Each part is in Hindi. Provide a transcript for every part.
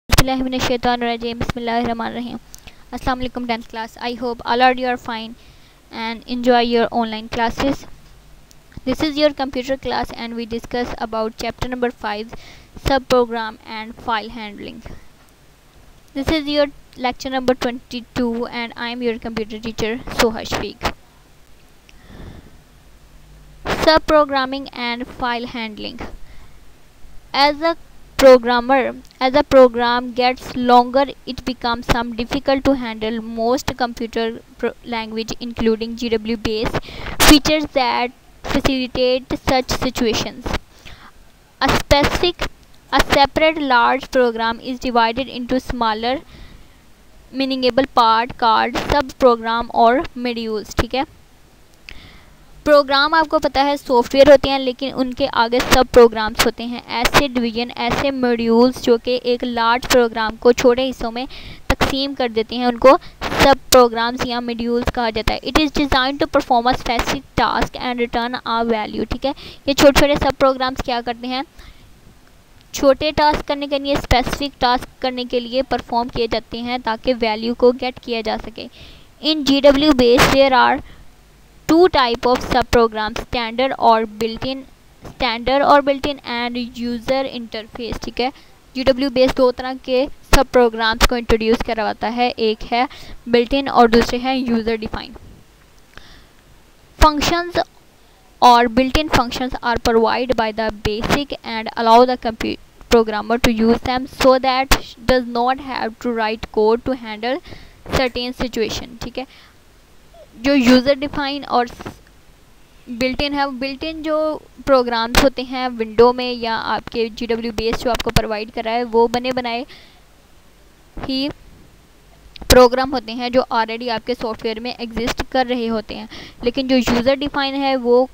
Bismillahirrahmanirrahim. Bismillahirrahmanirrahim. Assalamu alaikum 10th class. I hope all of you are fine and enjoy your online classes. This is your computer class and we discuss about chapter number 5, subprogram and file handling. This is your lecture number 22 and I am your computer teacher Soha Shafiq. Subprogramming and file handling. As a program gets longer, it becomes some difficult to handle. Most computer language including GW base features that facilitate such situations. A separate large program is divided into smaller manageable part called sub program और modules. ठीक है, प्रोग्राम आपको पता है सॉफ्टवेयर होते हैं, लेकिन उनके आगे सब प्रोग्राम्स होते हैं, ऐसे डिवीजन, ऐसे मॉड्यूल्स जो कि एक लार्ज प्रोग्राम को छोटे हिस्सों में तकसीम कर देते हैं, उनको सब प्रोग्राम्स या मॉड्यूल्स कहा जाता है. It is designed to perform a specific task and return a value. ठीक है, ये छोटे छोटे सब प्रोग्राम्स क्या करते हैं, छोटे टास्क करने के लिए, स्पेसिफिक टास्क करने के लिए परफॉर्म किए जाते हैं ताकि वैल्यू को गेट किया जा सके. In GW base there are two type of subprogram, standard और built-in and user interface. ठीक है, GW बेस दो तरह के सब प्रोग्राम्स को इंट्रोड्यूस करवाता है, एक है built-in और दूसरे हैं user defined. Functions or built-in functions are provided by the basic and allow the programmer to use them so that does not have to write code to handle certain situation. ठीक है, जो यूज़र डिफाइन और बिल्ट इन है, बिल्ट इन जो प्रोग्राम्स होते हैं विंडो में या आपके GW बेस जो आपको प्रोवाइड कर रहा है, वो बने बनाए ही प्रोग्राम होते हैं जो ऑलरेडी आपके सॉफ्टवेयर में एग्जिस्ट कर रहे होते हैं. लेकिन जो यूज़र डिफाइन है वो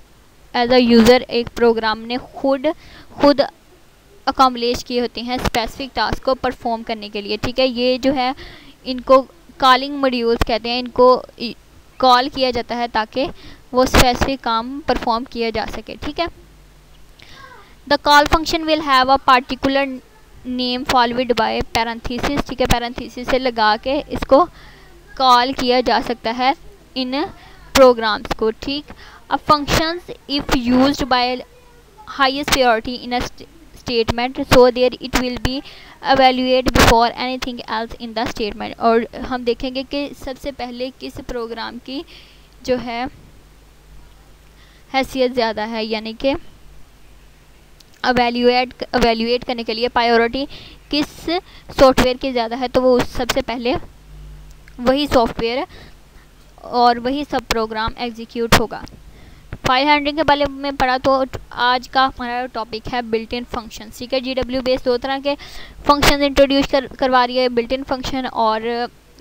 एज अ यूज़र एक प्रोग्राम ने खुद अकॉम्प्लिश किए होते हैं स्पेसिफिक टास्क को परफॉर्म करने के लिए. ठीक है, ये जो है इनको कॉलिंग मॉड्यूल्स कहते हैं, इनको कॉल किया जाता है ताकि वो स्पेसिफिक काम परफॉर्म किया जा सके. ठीक है, the call function will have a particular name followed by parenthesis. ठीक है, पैरेंथेसिस से लगा के इसको कॉल किया जा सकता है इन प्रोग्राम्स को. ठीक, a functions if used by highest priority in a statement so there it will be evaluate before anything else in the statement. और हम देखेंगे कि सबसे पहले किस प्रोग्राम की जो है हैसियत ज़्यादा है, यानी कि evaluate करने के लिए प्रायोरिटी किस सॉफ्टवेयर की ज़्यादा है, तो वो सबसे पहले वही सॉफ्टवेयर और वही सब प्रोग्राम एग्जीक्यूट होगा. फाइल हैंडलिंग के बारे में पढ़ा तो आज का हमारा टॉपिक है बिल्ट इन फंक्शन. ठीक है, GW बेस दो तरह के फंक्शन इंट्रोड्यूस करवा रही है, बिल्ट इन फंक्शन और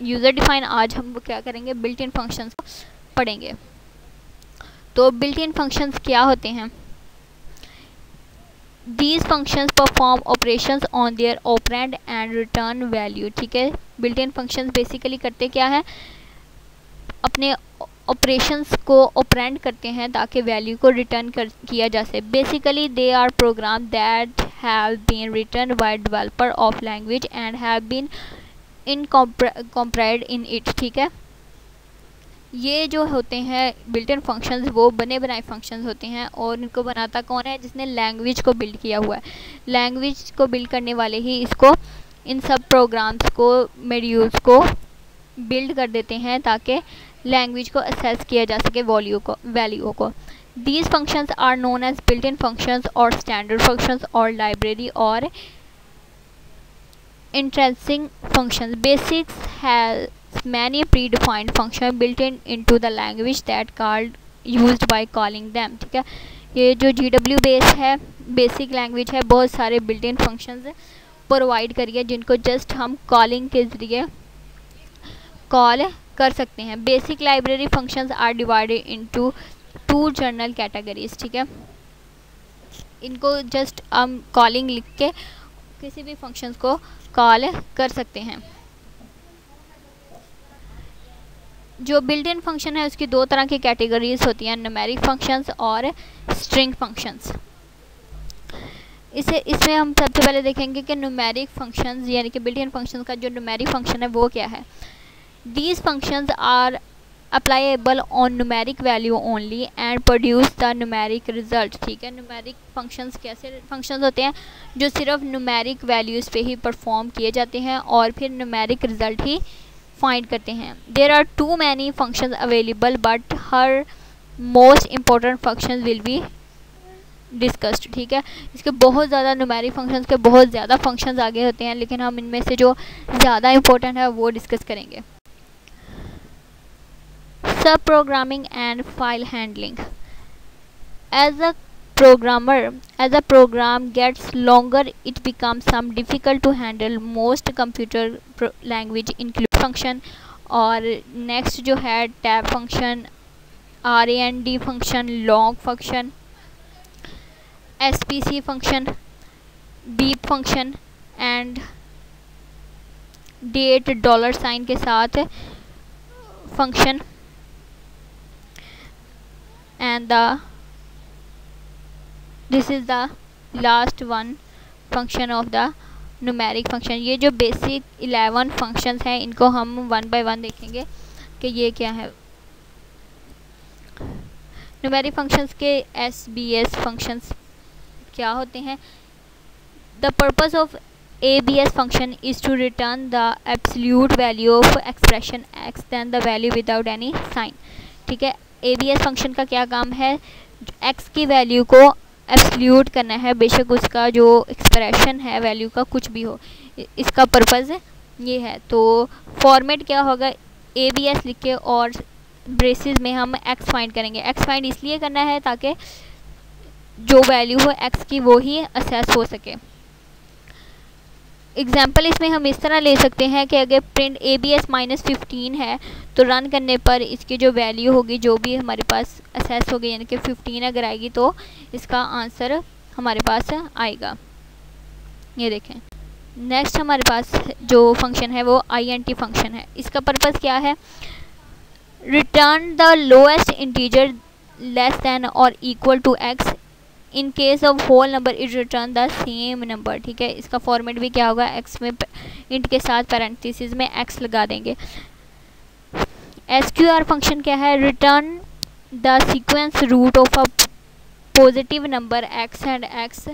यूज़र डिफाइन. आज हम क्या करेंगे, बिल्ट इन फंक्शंस पढ़ेंगे. तो बिल्ट इन फंक्शंस क्या होते हैं, these functions perform operations on their operand and return value. ठीक है, बिल्ट इन फंक्शंस बेसिकली करते क्या है, अपने ऑपरेशंस को ऑपरेंड करते हैं ताकि वैल्यू को रिटर्न किया जा सके. Basically they are program that have been written by developer of language and have been incorporated in it. ठीक है, ये जो होते हैं बिल्ट इन फंक्शंस वो बने बनाए फंक्शंस होते हैं और इनको बनाता कौन है, जिसने लैंग्वेज को बिल्ड किया हुआ है. लैंग्वेज को बिल्ड करने वाले ही इसको इन सब प्रोग्राम्स को मॉड्यूल्स को बिल्ड कर देते हैं ताकि लैंग्वेज को असेस किया जा सके वैल्यू को. These functions are known as built in functions और स्टैंडर्ड फंक्शंस और लाइब्रेरी और intrinsic functions. Basics has many pre defined function built in into the language that called used by calling them. ठीक है, ये जो GW बेस है, बेसिक लैंग्वेज है, बहुत सारे बिल्ट इन फंक्शंस प्रोवाइड करिए जिनको जस्ट हम कॉलिंग के ज़रिए कॉल कर सकते हैं. Basic library functions are divided into 2 general categories. ठीक है, इनको जस्ट हम कॉलिंग लिख के किसी भी फंक्शंस को कॉल कर सकते हैं. जो बिल्ट इन फंक्शन है उसकी 2 तरह की कैटेगरीज होती हैं, न्यूमेरिक फंक्शंस और स्ट्रिंग फंक्शंस. इसमें हम सबसे पहले देखेंगे कि न्यूमेरिक फंक्शंस यानी कि बिल्ट इन फंक्शंस का जो न्यूमेरिक फंक्शन है वो क्या है। These functions are applicable on numeric value only and produce the numeric result. ठीक है, न्यूमेरिक फंक्शंस कैसे फंक्शंस होते हैं जो सिर्फ न्यूमेरिक वैल्यूज़ पे ही परफॉर्म किए जाते हैं और फिर न्यूमेरिक रिजल्ट ही फाइंड करते हैं। There are too many functions available but हर most important functions will be discussed. ठीक है, इसके बहुत ज़्यादा न्यूमेरिक फंक्शंस के बहुत ज़्यादा फंक्शंस आगे होते हैं, लेकिन हम इनमें से जो ज़्यादा इम्पोर्टेंट है वो डिस्कस करेंगे। सब programming and file handling. As a program gets longer, it becomes some difficult to handle. Most computer language include function और next जो है tab function, rand function, log function, spc function, beep function and date $sign के साथ function and this is the last one function of the numeric function। ये जो बेसिक 11 फंक्शंस हैं इनको हम वन बाय वन देखेंगे कि ये क्या है। न्यूमेरिक फंक्शंस के SBS फंक्शंस क्या होते हैं। The purpose of ABS function is to return the absolute value of expression x than the value without any sign. ठीक है, ABS फंक्शन का क्या काम है, x की वैल्यू को एब्सोल्यूट करना है, बेशक उसका जो एक्सप्रेशन है वैल्यू का कुछ भी हो, इसका पर्पज़ ये है। तो फॉर्मेट क्या होगा, ABS लिख के और ब्रेसेस में हम x फाइंड करेंगे। x फाइंड इसलिए करना है ताकि जो वैल्यू हो x की वो ही असेस हो सके। एग्जाम्पल इसमें हम इस तरह ले सकते हैं कि अगर प्रिंट ABS -15 है तो रन करने पर इसकी जो वैल्यू होगी जो भी हमारे पास असेस होगी यानी कि 15 अगर आएगी तो इसका आंसर हमारे पास आएगा। ये देखें, नेक्स्ट हमारे पास जो फंक्शन है वो INT फंक्शन है। इसका पर्पस क्या है, return the lowest integer less than और equal to x। In case of whole number it return the same number. ठीक है, इसका फॉर्मेट भी क्या होगा, x में इंट के साथ पैरेंथेसिस में x लगा देंगे। SQR फंक्शन क्या है, return the square root of a positive number x and x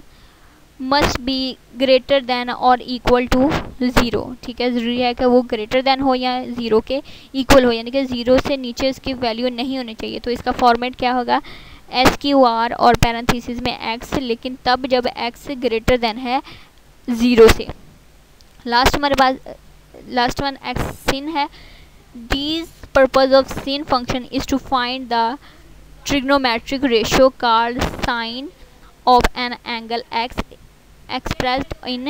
must be greater than और इक्वल टू 0। ठीक है, ज़रूरी है कि वो ग्रेटर दैन हो या 0 के इक्वल हो, यानी कि 0 से नीचे इसकी वैल्यू नहीं होनी चाहिए। तो इसका फॉर्मेट क्या होगा, SQR और पैरेंथेसिस में x, लेकिन तब जब x ग्रेटर देन है 0 से। लास्ट हमारे पास लास्ट वन sin है। These purpose of sin function is to find the trigonometric ratio called sine of an angle x expressed in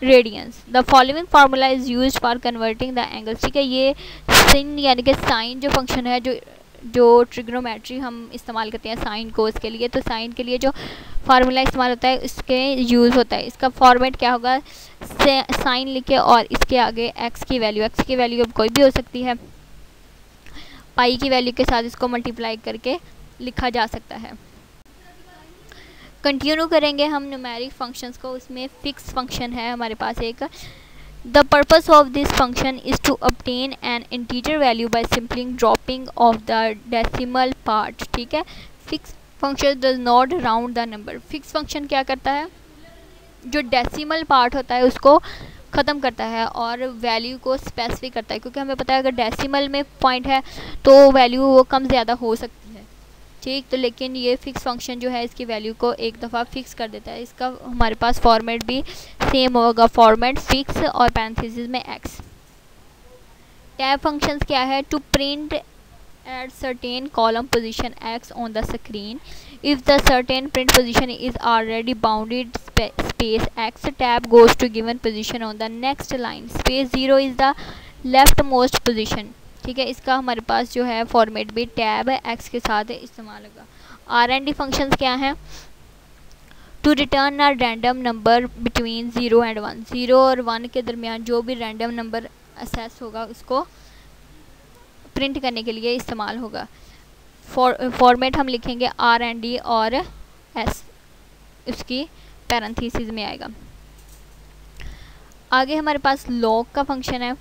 radians. The following formula is used for converting the angles। ठीक है, ये sin यानी कि साइन जो फंक्शन है जो ट्रिग्नोमेट्री हम इस्तेमाल करते हैं साइन कोस के लिए, तो साइन के लिए जो फार्मूला इस्तेमाल होता है इसके यूज़ होता है। इसका फॉर्मेट क्या होगा, साइन लिखे और इसके आगे x की वैल्यू अब कोई भी हो सकती है, पाई की वैल्यू के साथ इसको मल्टीप्लाई करके लिखा जा सकता है। कंटिन्यू करेंगे हम न्यूमेरिक फंक्शंस को। उसमें फिक्स फंक्शन है हमारे पास एक। The purpose of this function is to obtain an integer value by simply dropping of the decimal part। ठीक है, fix function does not round the number. Fix function क्या करता है, जो डेसिमल पार्ट होता है उसको ख़त्म करता है और वैल्यू को स्पेसिफिक करता है, क्योंकि हमें पता है अगर डेसिमल में पॉइंट है तो वैल्यू वो कम ज़्यादा हो सकती है। ठीक, तो लेकिन ये फिक्स फंक्शन जो है इसकी वैल्यू को एक दफ़ा फिक्स कर देता है। इसका हमारे पास फॉर्मेट भी सेम होगा, फॉर्मेट फिक्स और पैरेंथेसिस में x। टैब फंक्शंस क्या है, to print at certain column position x on the screen if the certain print position is already bounded space x tab goes to given position on the next line, space 0 is the left most position. ठीक है, इसका हमारे पास जो है फॉर्मेट भी टैब x के साथ इस्तेमाल होगा। RND फंक्शंस क्या हैं, to return a random number between 0 and 1। 0 और 1 के दरमियान जो भी रैंडम नंबर असेस होगा उसको प्रिंट करने के लिए इस्तेमाल होगा। फॉर्मेट हम लिखेंगे RND और S उसकी पैरेंथेसिस में आएगा। आगे हमारे पास लॉग का फंक्शन है।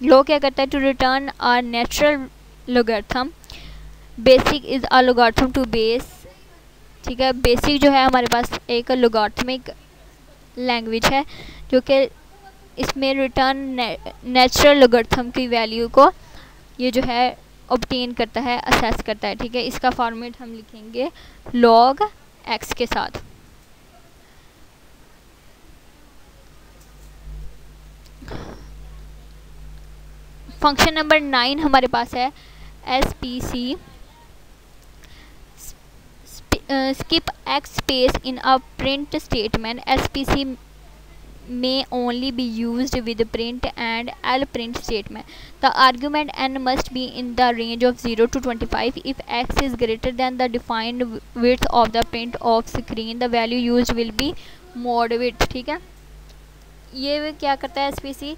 लॉग क्या करता है, to return a natural logarithm, basic is a logarithm to base, ठीक है। बेसिक जो है हमारे पास एक लोगरिथमिक लैंग्वेज है जो कि इसमें रिटर्न नेचुरल लोगरिथम की वैल्यू को ये जो है ऑब्टेन करता है, असेस करता है, ठीक है। इसका फॉर्मेट हम लिखेंगे log x के साथ। फंक्शन नंबर 9 हमारे पास है SPC, skip x space in a print statement. SPC may only be used with print and L print statement. The argument n must be in the range of 0 to 25. If x is greater than the defined width of the print of screen, the value used will be mod width, ठीक है। ये क्या करता है, SPC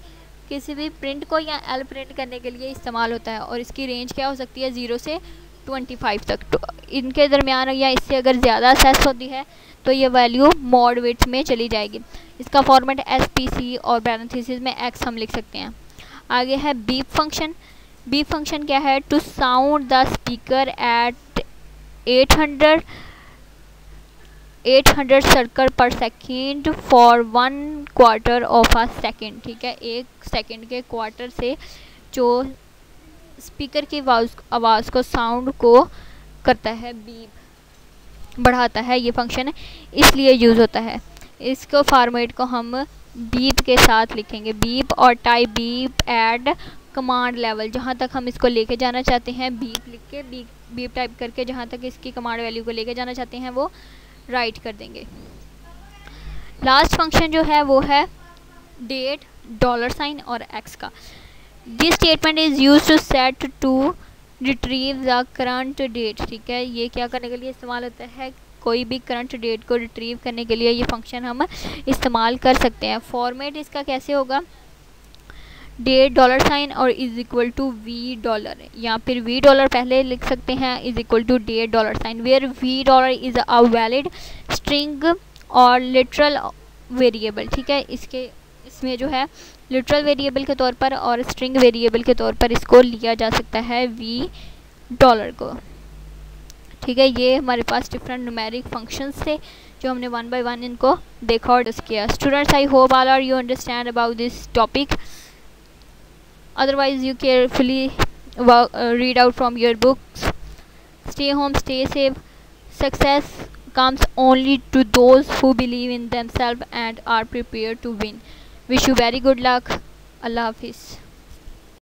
किसी भी प्रिंट को या L प्रिंट करने के लिए इस्तेमाल होता है और इसकी रेंज क्या हो सकती है, 0 से 25 तक। तो इनके दरमियान या इससे अगर ज़्यादा असेस होती है तो ये वैल्यू मॉड विड्थ में चली जाएगी। इसका फॉर्मेट SPC और पैरेंथेसिस में x हम लिख सकते हैं। आगे है बीप फंक्शन। बीप फंक्शन क्या है, to sound the speaker at 800 cycles per second for 1/4 of a second, ठीक है। 1 सेकेंड के क्वार्टर से जो स्पीकर की आवाज़ को साउंड को करता है, बीप बढ़ाता है, ये फंक्शन इसलिए यूज़ होता है। इसको फॉर्मेट को हम बीप के साथ लिखेंगे, बीप और type beep add command level, जहाँ तक हम इसको लेके जाना चाहते हैं बीप लिख के, बीप टाइप करके जहाँ तक इसकी कमांड वैल्यू को लेके जाना चाहते हैं वो राइट कर देंगे। लास्ट फंक्शन जो है वो है डेट, $, और x का। This statement is use to set to retrieve the current date, ठीक है। ये क्या करने के लिए इस्तेमाल होता है, कोई भी करंट डेट को रिट्रीव करने के लिए ये फंक्शन हम इस्तेमाल कर सकते हैं। फॉर्मेट इसका कैसे होगा, डेट $, और इज इक्वल टू $, या फिर $, पहले लिख सकते हैं, is equal to date $, where $, is a valid string और लिटरल वेरिएबल, ठीक है। इसमें जो है लिटरल वेरिएबल के तौर पर और स्ट्रिंग वेरिएबल के तौर पर इसको लिया जा सकता है $, को, ठीक है। ये हमारे पास डिफरेंट न्यूमेरिक फंक्शंस थे जो हमने 1 by 1 इनको देखा और डिस्कस किया। Students, I hope all are you understand about this topic. Otherwise, you carefully read out from your books. Stay home, stay safe. Success comes only to those who believe in themselves and are prepared to win. Wish you very good luck. Allah Hafiz.